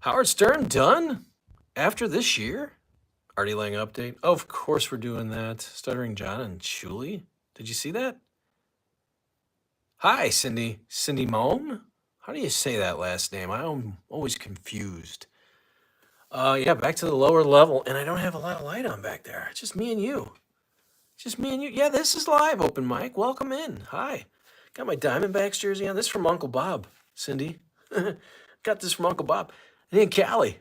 Howard Stern done after this year? Artie Lange update. Oh, of course we're doing that. Stuttering John and Shuli. Did you see that? Hi, Cindy. Cindy Moan? How do you say that last name? I'm always confused. Yeah, back to the lower level, and I don't have a lot of light on back there. It's just me and you. Just me and you. Yeah, this is live open mic. Welcome in. Hi. Got my Diamondbacks jersey on. This is from Uncle Bob, Cindy. Got this from Uncle Bob. And then Callie.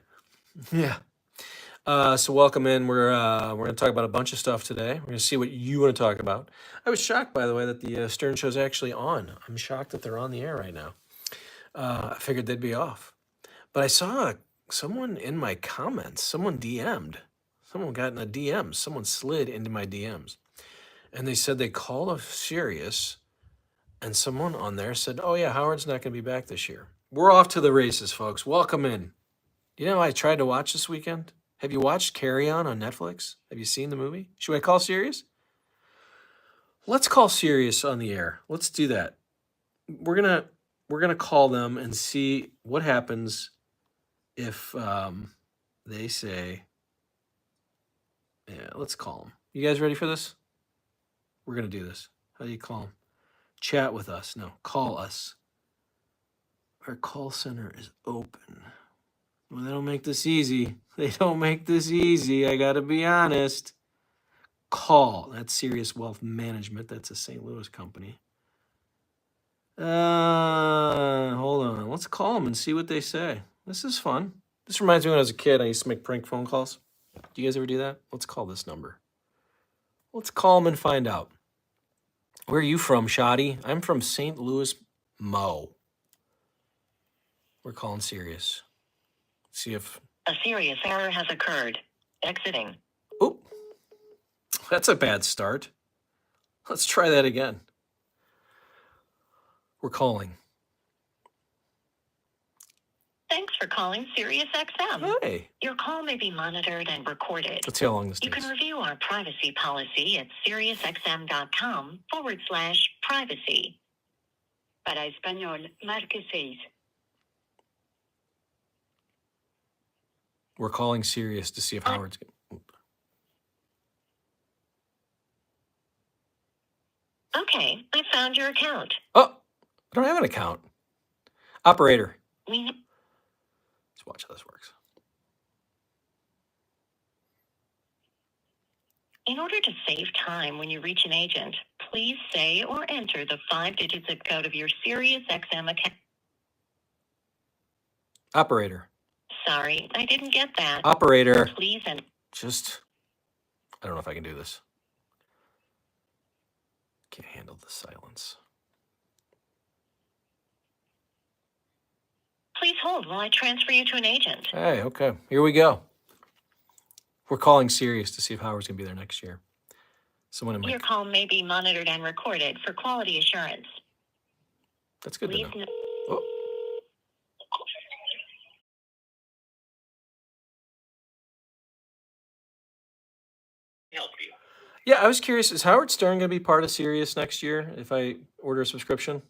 Yeah. So welcome in. We're going to talk about a bunch of stuff today. We're going to see what you want to talk about. I was shocked, by the way, that the Stern Show's actually on. I'm shocked that they're on the air right now. I figured they'd be off. But I saw someone in my comments, someone DM'd. Someone got in the DMs. Someone slid into my DMs. And they said they called a Sirius, and someone on there said, oh yeah, Howard's not going to be back this year. We're off to the races, folks. Welcome in. You know, I tried to watch this weekend. Have you watched Carry On Netflix? Have you seen the movie? Should I call Sirius? Let's call Sirius on the air. Let's do that. We're gonna call them and see what happens if they say, yeah, let's call them. You guys ready for this? We're gonna do this. How do you call them? Chat with us. No, call us. Our call center is open. Well, they don't make this easy. They don't make this easy. I gotta be honest. Call. That's Sirius Wealth Management. That's a St. Louis company. Hold on. Let's call them and see what they say. This is fun. This reminds me when I was a kid, I used to make prank phone calls. Do you guys ever do that? Let's call this number. Let's call them and find out. Where are you from, Shoddy? I'm from St. Louis, Mo. We're calling Sirius. See if a serious error has occurred. Exiting. Oh, that's a bad start. Let's try that again. We're calling. Thanks for calling Sirius XM. Hey. Your call may be monitored and recorded. Let's see how long this takes. You can review our privacy policy at SiriusXM.com/privacy. Para español, marque 6. We're calling Sirius to see if Howard's going. Okay, I found your account. Oh, I don't have an account. Operator. Let's watch how this works. In order to save time when you reach an agent, please say or enter the 5-digit zip code of your Sirius XM account. Operator. Sorry, I didn't get that. Operator. Please enter. I don't know if I can do this. Can't handle the silence. Please hold while I transfer you to an agent. Hey, okay. Here we go. We're calling Sirius to see if Howard's going to be there next year. Someone in my... Your call may be monitored and recorded for quality assurance. That's good to know. Oh. Help you. Yeah, I was curious, is Howard Stern going to be part of Sirius next year if I order a subscription?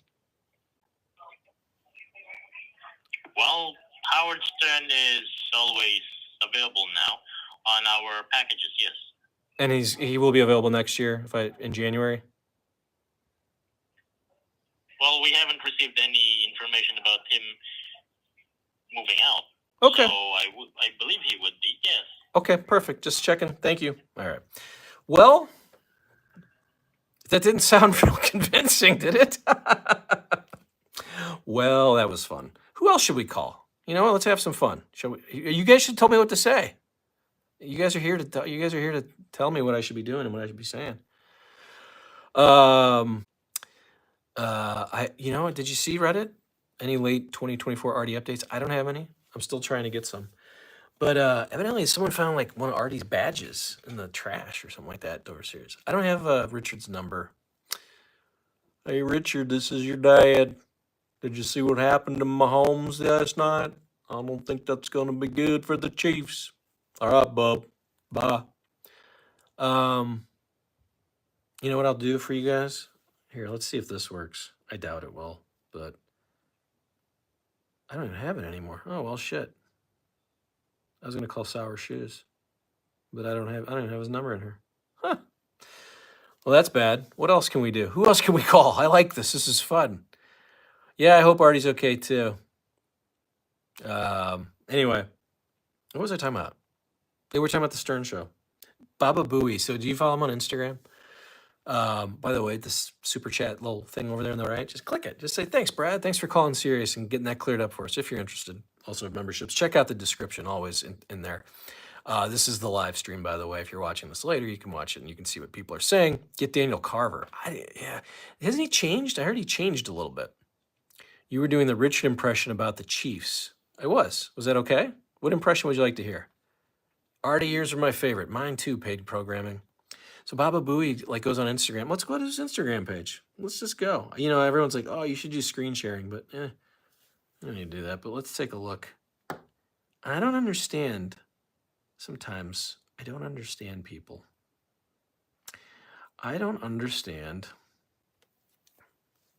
Well, Howard Stern is always available now on our packages, yes. And he will be available next year in January? Well, we haven't received any information about him moving out. Okay. So I believe he would be, yes. Okay, perfect. Just checking. Thank you. All right. Well, that didn't sound real convincing, did it? Well, that was fun. Who else should we call? You know what? Let's have some fun. You guys should tell me what to say. You guys are here to tell me what I should be doing and what I should be saying. Did you see Reddit? Any late 2024 Artie updates? I don't have any. I'm still trying to get some. But evidently someone found like one of Artie's badges in the trash or something like that over Sirius. I don't have Richard's number. Hey Richard, this is your dad. Did you see what happened to Mahomes last night? I don't think that's going to be good for the Chiefs. All right, bub. Bye. You know what I'll do for you guys? Here, let's see if this works. I doubt it will, but I don't even have it anymore. Oh, well, shit. I was gonna call Sour Shoes, but I don't even have his number in here. Huh. Well, that's bad. What else can we do? Who else can we call? I like this. This is fun. Yeah, I hope Artie's okay too. Anyway, what was I talking about? They were talking about the Stern Show. Baba Booey. So do you follow him on Instagram? By the way, this super chat little thing over there on the right, just click it. Just say, thanks, Brad. Thanks for calling Sirius and getting that cleared up for us if you're interested. Also, memberships. Check out the description always in there. This is the live stream, by the way. If you're watching this later, you can watch it and you can see what people are saying. Get Daniel Carver. Yeah. Hasn't he changed? I heard he changed a little bit. You were doing the Richard impression about the Chiefs. I was. Was that okay? What impression would you like to hear? Artie ears are my favorite. Mine too, paid programming. So Baba Booey like goes on Instagram. Let's go to his Instagram page. Let's just go. You know, everyone's like, oh, you should do screen sharing, but I don't need to do that. But let's take a look. I don't understand. Sometimes I don't understand people. I don't understand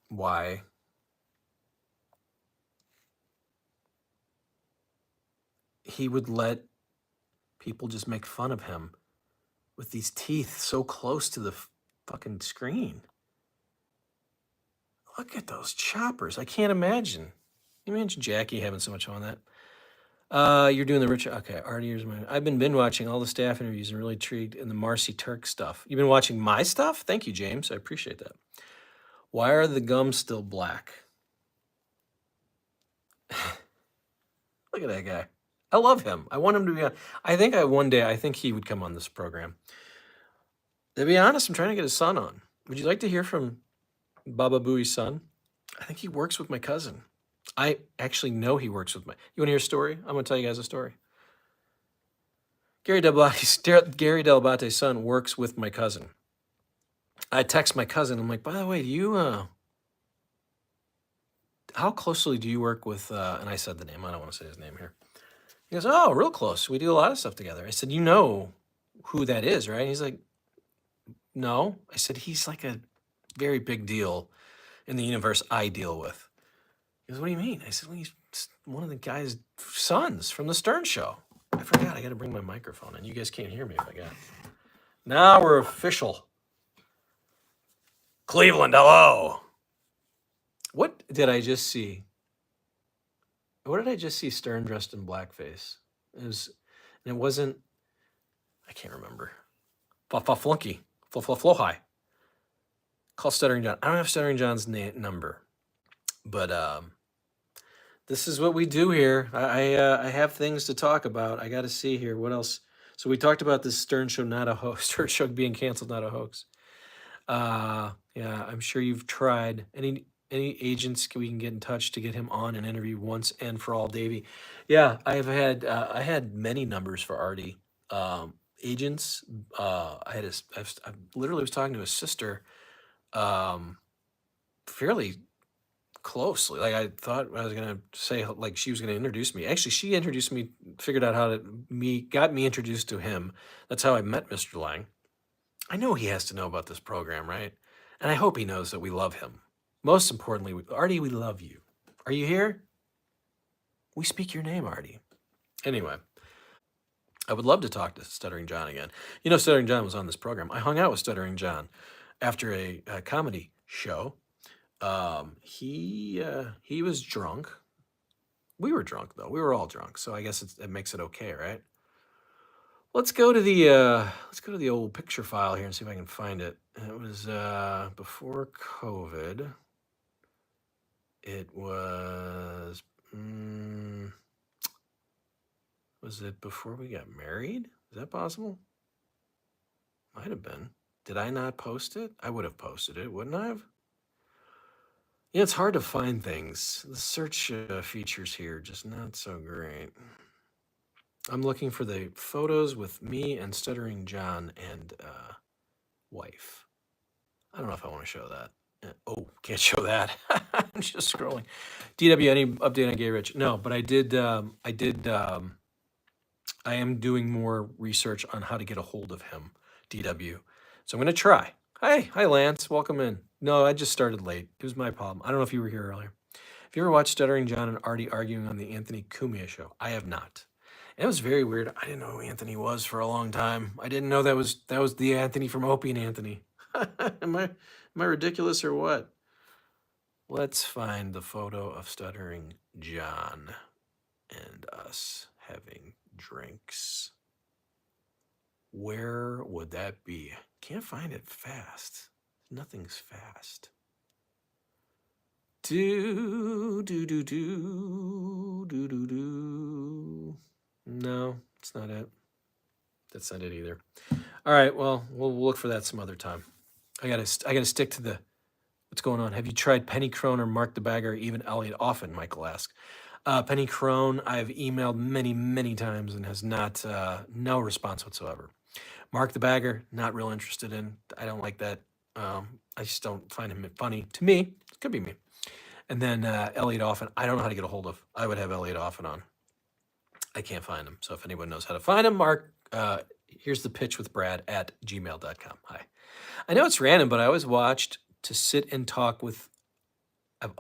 why he would let people just make fun of him with these teeth so close to the fucking screen. Look at those choppers. I can't imagine. Can you imagine Jackie having so much fun with that? You're doing the Richard. Okay, Artie, here's my. I've been watching all the staff interviews and really intrigued in the MARCI TURK stuff. You've been watching my stuff? Thank you, James. I appreciate that. Why are the gums still black? Look at that guy. I love him. I want him to be on. I think one day he would come on this program. To be honest, I'm trying to get his son on. Would you like to hear from Baba Booey's son? I think he works with my cousin. I actually know he works with my. You want to hear a story? I'm going to tell you guys a story. Gary dell'abate's son works with my cousin. I text my cousin. I'm like, by the way, do you how closely do you work with? And I said the name. I don't want to say his name here. He goes, oh, real close. We do a lot of stuff together. I said, you know who that is, right? He's like, no. I said, he's like a very big deal in the universe I deal with. He goes, what do you mean? I said, well, he's one of the guy's sons from the Stern Show. I forgot. I got to bring my microphone in. You guys can't hear me if I got it. Now we're official. Cleveland, hello. What did I just see? What did I just see Stern dressed in blackface? It wasn't, I can't remember. Flunky. Flohai. Call Stuttering John. I don't have Stuttering John's number, but this is what we do here. I have things to talk about. I got to see here. What else? So we talked about this Stern Show, not a hoax. Stern Show being canceled, not a hoax. Yeah, I'm sure you've tried. Any agents we can get in touch to get him on and interview once and for all, Davey? Yeah, I had many numbers for Artie. Agents. I literally was talking to his sister, fairly closely. Like I thought I was gonna say, like she was gonna introduce me. Actually, she introduced me. Figured out how to got me introduced to him. That's how I met Mr. Lange. I know he has to know about this program, right? And I hope he knows that we love him. Most importantly, Artie, we love you. Are you here? We speak your name, Artie. Anyway, I would love to talk to Stuttering John again. You know, Stuttering John was on this program. I hung out with Stuttering John after a comedy show. He was drunk. We were drunk though. We were all drunk, so I guess it makes it okay, right? Let's go to the old picture file here and see if I can find it. It was before COVID. It was. Was it before we got married? Is that possible? Might have been. Did I not post it? I would have posted it, wouldn't I have? Yeah, it's hard to find things. The search features here just not so great. I'm looking for the photos with me and Stuttering John and wife. I don't know if I want to show that. Oh, can't show that. I'm just scrolling. DW, any update on Gay Rich? No, but I am doing more research on how to get a hold of him, DW. So I'm going to try. Hi, Lance. Welcome in. No, I just started late. It was my problem. I don't know if you were here earlier. Have you ever watched Stuttering John and Artie arguing on the Anthony Cumia show? I have not. It was very weird. I didn't know who Anthony was for a long time. I didn't know that was the Anthony from Opie and Anthony. Am I ridiculous or what? Let's find the photo of Stuttering John and us having drinks. Where would that be? Can't find it fast. Nothing's fast. Do do do do do do do. No, it's not it. That's not it either. All right, well, we'll look for that some other time. I gotta stick to the what's going on. Have you tried Penny Crone or Mark the Bagger or even Elliot Often? Michael asks. Penny Crone, I've emailed many times and has not no response whatsoever. Mark the Bagger, not real interested in. I don't like that. I just don't find him funny. To me, it could be me. And then Elliot Often, I don't know how to get a hold of. I would have Elliot Often on. I can't find him. So if anyone knows how to find him, Mark, here's the pitch with Brad at gmail.com. Hi. I know it's random, but I always watched to sit and talk with, I've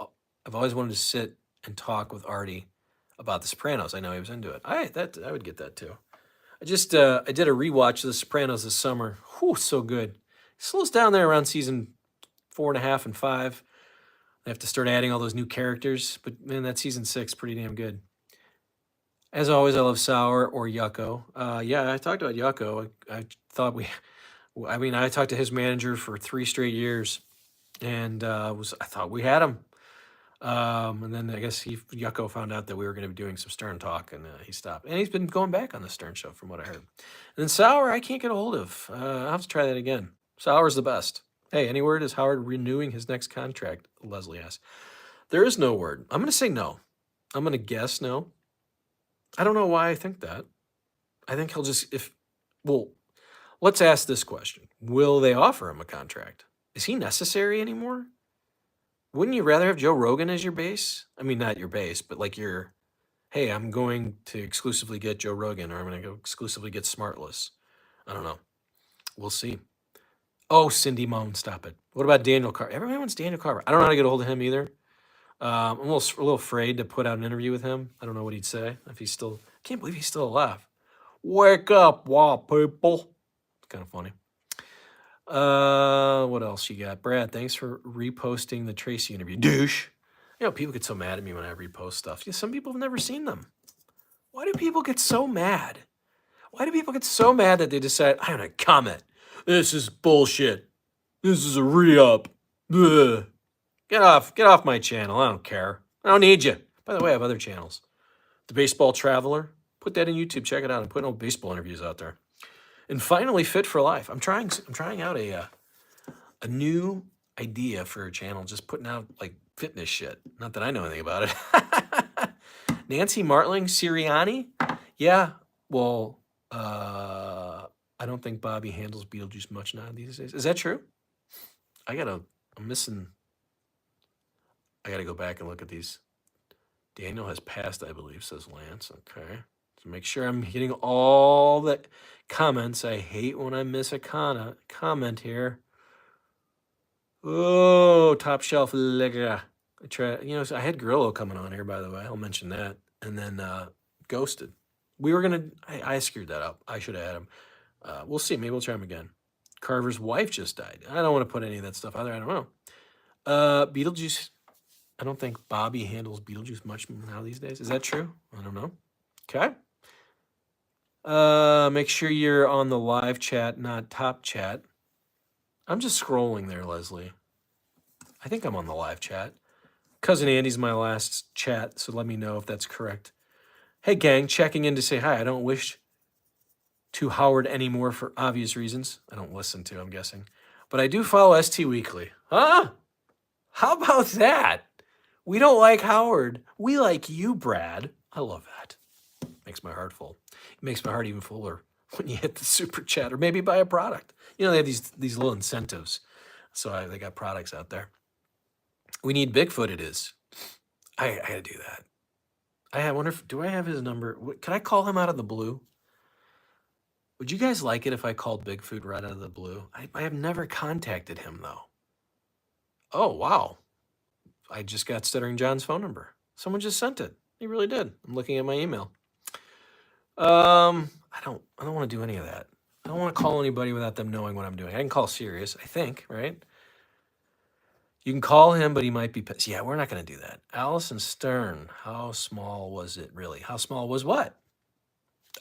always wanted to sit and talk with Artie about The Sopranos. I know he was into it. I would get that too. I did a rewatch of The Sopranos this summer. Whew, so good. It slows down there around season 4.5 and 5. I have to start adding all those new characters, but man, that season 6 pretty damn good. As always, I love Sour or Yucko. Yeah, I talked about Yucko. I talked to his manager for 3 straight years, and I thought we had him. And then I guess Yucko found out that we were going to be doing some Stern talk, and he stopped. And he's been going back on the Stern show, from what I heard. And then Sour, I can't get a hold of. I'll have to try that again. Sour's the best. Hey, any word? Is Howard renewing his next contract? Leslie asks. There is no word. I'm going to say no. I'm going to guess no. I don't know why I think that. I think he'll just, let's ask this question. Will they offer him a contract? Is he necessary anymore? Wouldn't you rather have Joe Rogan as your base? I mean, not your base, but like hey, I'm going to exclusively get Joe Rogan, or I'm going to go exclusively get Smartless. I don't know. We'll see. Oh, Cindy Moan, stop it. What about Daniel Carver? Everyone wants Daniel Carver. I don't know how to get a hold of him either. I'm a little afraid to put out an interview with him. I don't know what he'd say if he's still. I can't believe he's still alive. Wake up, wild people. It's kind of funny. What else you got, Brad? Thanks for reposting the Tracy interview, douche. People get so mad at me when I repost stuff. Some people have never seen them. Why do people get so mad? Why do people get so mad that they decide I'm gonna comment? This is bullshit. This is a re-up. Ugh. Get off my channel. I don't care. I don't need you. By the way, I have other channels. The Baseball Traveler. Put that in YouTube. Check it out. I'm putting old baseball interviews out there. And finally, Fit for Life. I'm trying out a new idea for a channel. Just putting out like fitness shit. Not that I know anything about it. Nancy Martling, Sirianni. Yeah. Well, I don't think Bobby handles Beetlejuice much now these days. Is that true? I gotta go back and look at these. Daniel has passed, I believe, says Lance. Okay. So make sure I'm getting all the comments. I hate when I miss a comment here. Oh, top shelf liquor. I had Grillo coming on here, by the way. I'll mention that. And then Ghosted. I screwed that up. I should have had him. We'll see. Maybe we'll try him again. Carver's wife just died. I don't want to put any of that stuff out there. I don't know. Beetlejuice. I don't think Bobby handles Beetlejuice much now these days. Is that true? I don't know. Okay. Make sure you're on the live chat, not top chat. I'm just scrolling there, Leslie. I think I'm on the live chat. Cousin Andy's my last chat, so let me know if that's correct. Hey, gang, checking in to say hi. I don't wish to Howard anymore for obvious reasons. I don't listen to, I'm guessing. But I do follow ST Weekly. Huh? How about that? We don't like Howard. We like you, Brad. I love that. Makes my heart full. It makes my heart even fuller when you hit the super chat or maybe buy a product. They have these little incentives. So they got products out there. We need Bigfoot, it is. I got to do that. I wonder do I have his number? Can I call him out of the blue? Would you guys like it if I called Bigfoot right out of the blue? I have never contacted him, though. Oh, wow. I just got Stuttering John's phone number. Someone just sent it. He really did. I'm looking at my email. I don't want to do any of that. I don't want to call anybody without them knowing what I'm doing. I can call Sirius, I think, right? You can call him, but he might be pissed. Yeah, we're not going to do that. Allison Stern, how small was it really? How small was what?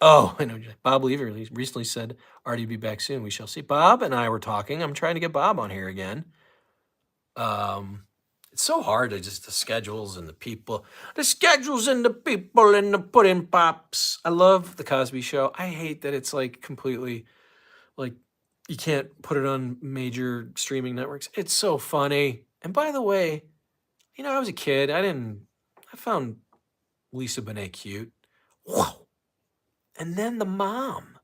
Oh, I know. Bob Lever recently said Artie will be back soon. We shall see. Bob and I were talking. I'm trying to get Bob on here again. It's so hard to just the schedules and the people, the schedules and the people and the pudding pops. I love the Cosby Show. I hate that it's like completely like you can't put it on major streaming networks. It's so funny. And by the way, I was a kid. I found Lisa Bonet cute. Wow. And then the mom,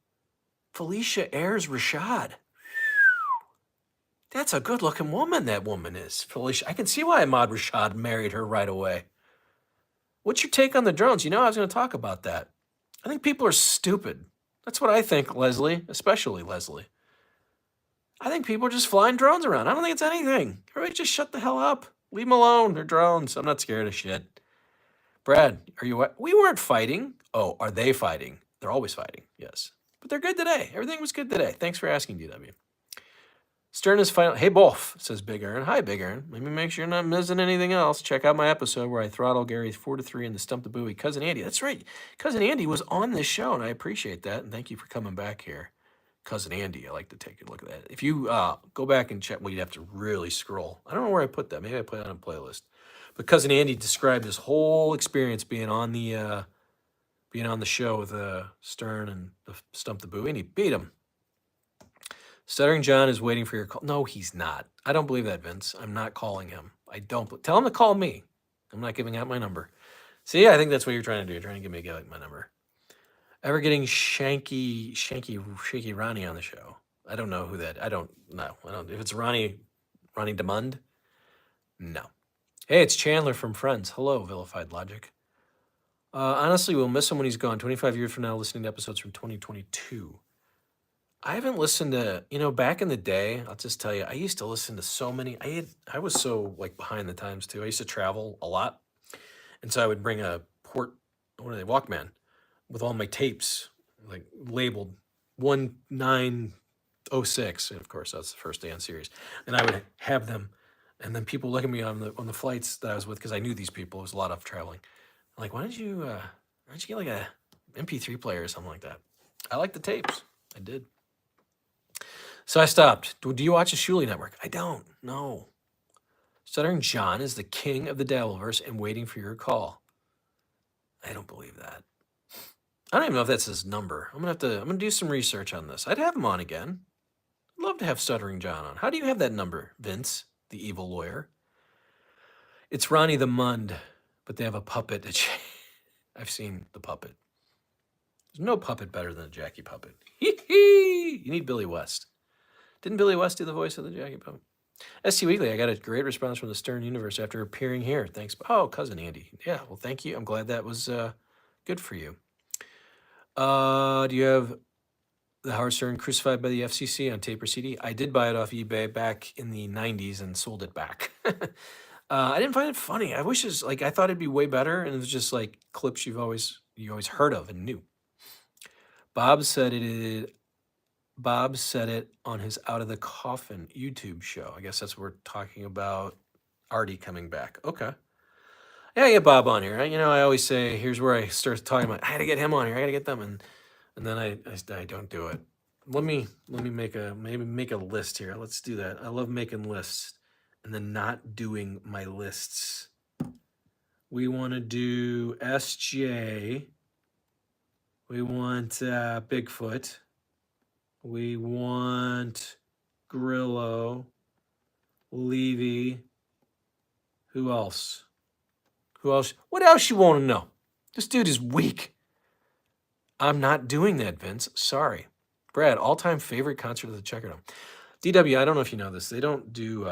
Felicia Ayers Rashad. That's a good-looking woman, that woman is. Felicia. I can see why Ahmad Rashad married her right away. What's your take on the drones? I was going to talk about that. I think people are stupid. That's what I think, Leslie, especially Leslie. I think people are just flying drones around. I don't think it's anything. Everybody just shut the hell up. Leave them alone. They're drones. I'm not scared of shit. Brad, are you what? We weren't fighting. Oh, are they fighting? They're always fighting, yes. But they're good today. Everything was good today. Thanks for asking, DW. Stern is final. Hey, Bolf, says Big Aaron. Hi, Big Aaron. Let me make sure you're not missing anything else. Check out my episode where I throttle Gary 4-3 in the Stump the Buoy. Cousin Andy. That's right. Cousin Andy was on this show, and I appreciate that. And thank you for coming back here. Cousin Andy, I like to take a look at that. If you go back and check, well, you'd have to really scroll. I don't know where I put that. Maybe I put it on a playlist. But Cousin Andy described his whole experience being on the show with Stern and the Stump the Buoy, and he beat him. Stuttering John is waiting for your call. No, he's not. I don't believe that, Vince. I'm not calling him. I don't. Tell him to call me. I'm not giving out my number. See, I think that's what you're trying to do. You're trying to get me my number. Ever getting Shaky Ronnie on the show? I don't know who that. I don't know. If it's Ronnie DeMund, no. Hey, it's Chandler from Friends. Hello, Vilified Logic. Honestly, we'll miss him when he's gone. 25 years from now, listening to episodes from 2022. I haven't listened to, back in the day, I'll just tell you, I used to listen to so many. I was so behind the times too. I used to travel a lot. And so I would bring a Walkman with all my tapes, labeled 1906. And of course, that's the first day on Sirius. And I would have them. And then people look at me on the flights that I was with, because I knew these people. It was a lot of traveling. I'm like, why don't you get a MP3 player or something like that? I like the tapes. I did. So I stopped. Do you watch the Shuli Network? I don't. No. Stuttering John is the king of the Dabbleverse and waiting for your call. I don't believe that. I don't even know if that's his number. I'm gonna do some research on this. I'd have him on again. I'd love to have Stuttering John on. How do you have that number, Vince, the evil lawyer? It's Ronnie the Mund, but they have a puppet. I've seen the puppet. There's no puppet better than a Jackie puppet. You need Billy West. Didn't Billy West do the voice of the Jackie puppet? ST Weekly, I got a great response from the Stern universe after appearing here. Thanks. Oh, Cousin Andy. Yeah, well, thank you. I'm glad that was good for you. Do you have the Howard Stern Crucified by the FCC on tape or CD? I did buy it off eBay back in the 90s and sold it back. I didn't find it funny. I wish I thought it'd be way better, and it was just clips you always heard of and knew. Bob said it on his Out of the Coffin YouTube show. I guess that's what we're talking about. Artie coming back. Okay. Yeah, get Bob on here. I always say, here's where I start talking about, I got to get him on here. I got to get them. And then I don't do it. Let me make a list here. Let's do that. I love making lists and then not doing my lists. We want to do SJ. We want Bigfoot. We want Grillo, Levy. Who else? What else you want to know? This dude is weak. I'm not doing that, Vince. Sorry. Brad, all-time favorite concert of the Checkerdome. DW, I don't know if you know this. They don't do,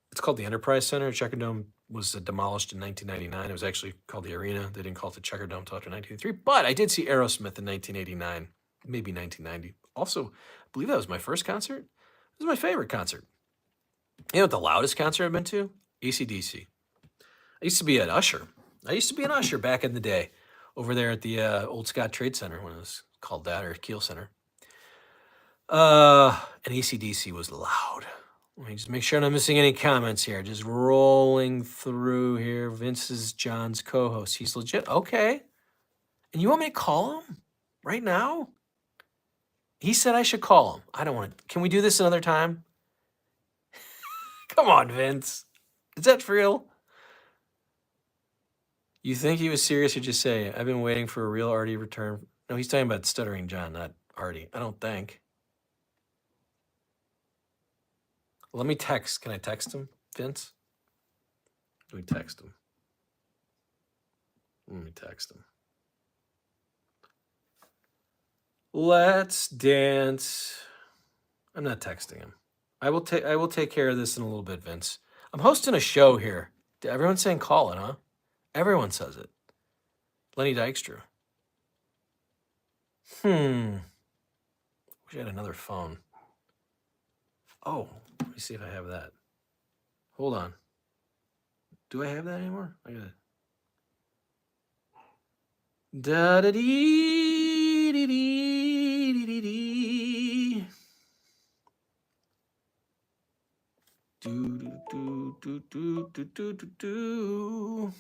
it's called the Enterprise Center. Checkerdome was demolished in 1999. It was actually called the Arena. They didn't call it the Checkerdome until after 1983. But I did see Aerosmith in 1989, maybe 1990. Also, I believe that was my first concert. It was my favorite concert. You know what the loudest concert I've been to? AC/DC. I used to be an usher. Back in the day. over there at the Old Scott Trade Center when it was called that, or Kiel Center. And AC/DC was loud. Let me just make sure I'm not missing any comments here. Just rolling through here. Vince is John's co-host. He's legit. Okay. And you want me to call him right now? He said I should call him. I don't want to. Can we do this another time? Come on, Vince. Is that for real? You think he was serious or just say, I've been waiting for a real Artie return? No, he's talking about Stuttering John, not Artie. I don't think. Let me text. Can I text him, Vince? Let me text him. Let me text him. Let's dance. I'm not texting him. I will take care of this in a little bit, Vince. I'm hosting a show here. Everyone's saying call it, huh? Everyone says it. Lenny Dykstra. Wish I had another phone. Oh, let me see if I have that. Hold on. Do I have that anymore? I got it. Da da dee dee dee dee dee dee. Do do do do do do do do.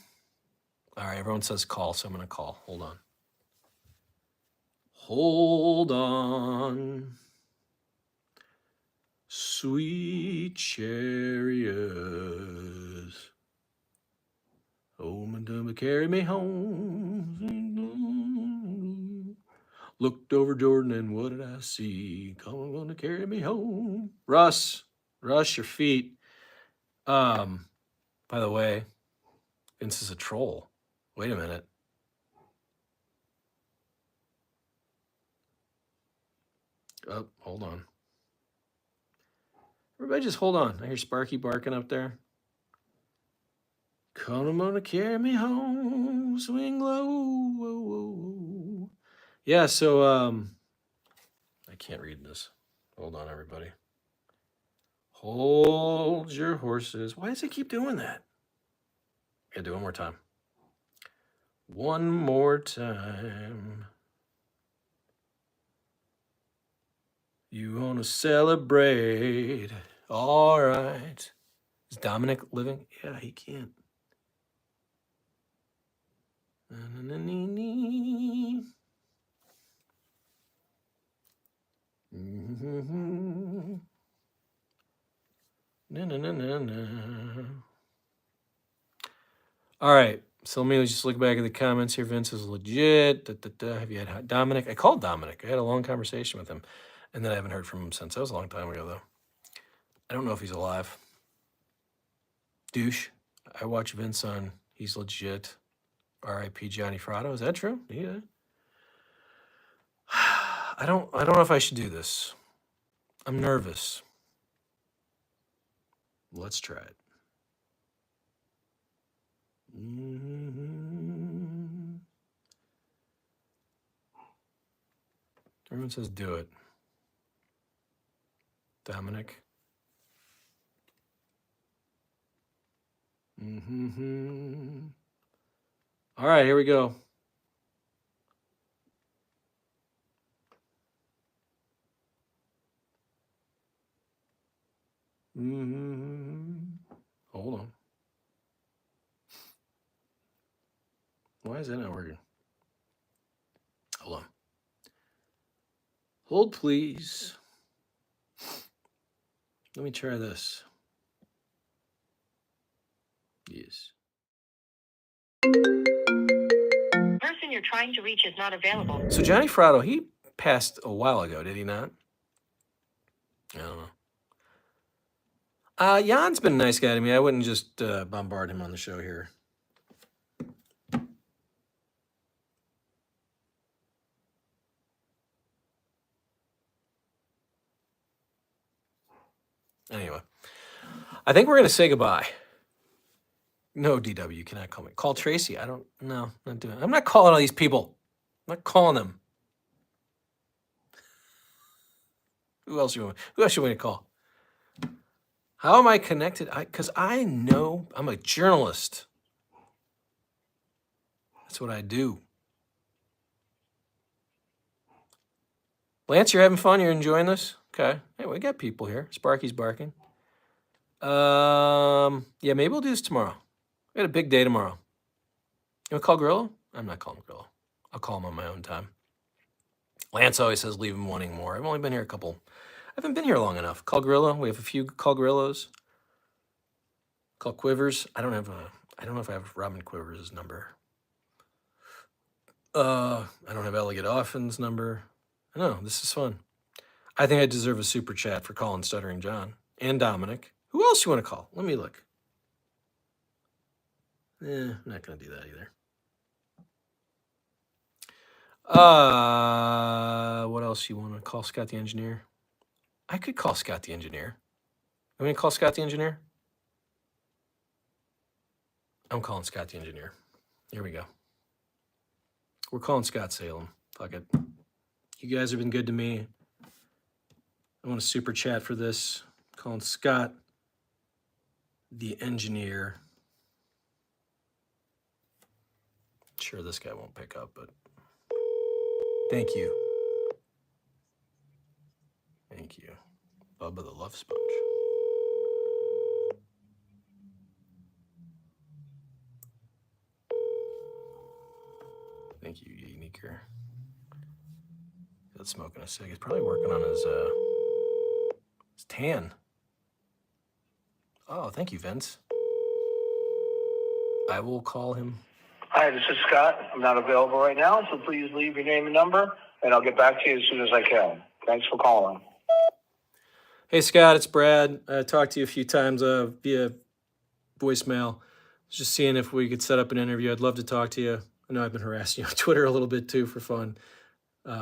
All right, everyone says call, so I'm gonna call. Hold on. Hold on. Sweet chariots. Oh, my dummy, carry me home. Looked over Jordan and what did I see? Come on to carry me home. Russ, your feet. By the way, Vince is a troll. Wait a minute. Oh, hold on. Everybody just hold on. I hear Sparky barking up there. Come on to carry me home, swing low. Whoa, whoa, whoa. Yeah, so I can't read this. Hold on, everybody. Hold your horses. Why does it keep doing that? I gotta do it one more time. One more time. You want to celebrate. All right. Is Dominic living? Yeah, he can't. All right. So let me just look back at the comments here. Vince is legit. Have you had Dominic? I called Dominic. I had a long conversation with him. And then I haven't heard from him since. That was a long time ago, though. I don't know if he's alive. Douche. I watch Vince on He's Legit. R.I.P. Johnny Frotto. Is that true? Yeah. I don't know if I should do this. I'm nervous. Let's try it. Everyone says do it. Dominic. All right, here we go. Hold on. Why is that not working? Hold on. Hold, please. Let me try this. Yes. The person you're trying to reach is not available. So Johnny Frotto, he passed a while ago, did he not? I don't know. Jan's been a nice guy to me. I wouldn't just bombard him on the show here. Anyway, I think we're going to say goodbye. No, DW, you cannot call me. Call Tracy. I don't, no, not doing it. I'm not calling all these people. I'm not calling them. Who else you want me to call? How am I connected? Because I know I'm a journalist. That's what I do. Lance, you're having fun? You're enjoying this? Okay. Hey, we got people here. Sparky's barking. Yeah, maybe we'll do this tomorrow. We got a big day tomorrow. You want to call Grillo? I'm not calling Grillo. I'll call him on my own time. Lance always says leave him wanting more. I've only been here a couple. I haven't been here long enough. Call Grillo. We have a few call Grillos. Call Quivers. I don't know if I have Robin Quivers' number. I don't have Elliot Offen's number. I know, this is fun. I think I deserve a super chat for calling Stuttering John and Dominic. Who else you want to call? Let me look. I'm not going to do that either. What else you want to call Scott the Engineer? I could call Scott the Engineer. I'm going to call Scott the Engineer. I'm calling Scott the Engineer. Here we go. We're calling Scott Salem. Fuck it. You guys have been good to me. I want a super chat for this. Calling Scott the Engineer. Sure, this guy won't pick up, but thank you. Thank you. Bubba the Love Sponge. Thank you, Uniquer. He's smoking a cig. He's probably working on his tan. Oh, thank you, Vince. I will call him. Hi, this is Scott. I'm not available right now, so please leave your name and number, and I'll get back to you as soon as I can. Thanks for calling. Hey, Scott, it's Brad. I talked to you a few times via voicemail. Just seeing if we could set up an interview. I'd love to talk to you. I know I've been harassing you on Twitter a little bit, too, for fun.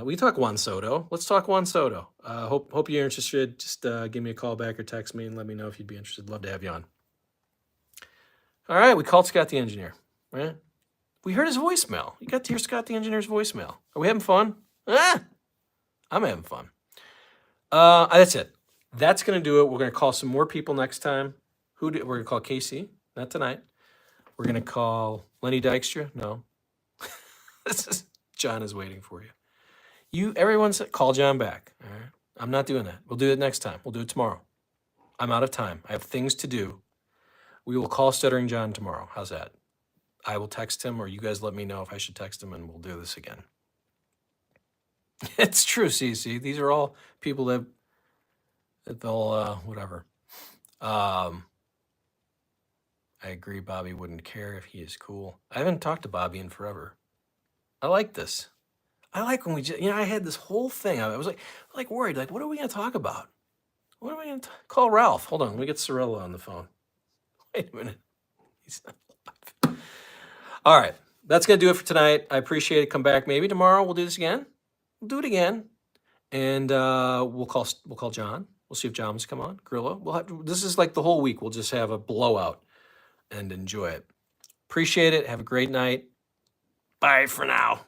We talk Juan Soto. Let's talk Juan Soto. Hope you're interested. Just give me a call back or text me and let me know if you'd be interested. Love to have you on. All right, we called Scott the Engineer, right? We heard his voicemail. You got to hear Scott the Engineer's voicemail. Are we having fun? I'm having fun. That's it. That's going to do it. We're going to call some more people next time. We're going to call Casey. Not tonight. We're going to call Lenny Dykstra. No. John is waiting for you. Everyone said, call John back. All right. I'm not doing that. We'll do it next time. We'll do it tomorrow. I'm out of time. I have things to do. We will call Stuttering John tomorrow. How's that? I will text him, or you guys let me know if I should text him, and we'll do this again. It's true, CC. These are all people that they'll, whatever. I agree Bobby wouldn't care if he is cool. I haven't talked to Bobby in forever. I like this. I like when we just, I had this whole thing. I was like worried, like, what are we going to talk about? What are we going to call Ralph? Hold on, let me get Sorella on the phone. Wait a minute. He's not alive. All right, that's going to do it for tonight. I appreciate it. Come back maybe tomorrow. We'll do this again. We'll do it again. And we'll call John. We'll see if John wants to come on. Grillo. This is like the whole week. We'll just have a blowout and enjoy it. Appreciate it. Have a great night. Bye for now.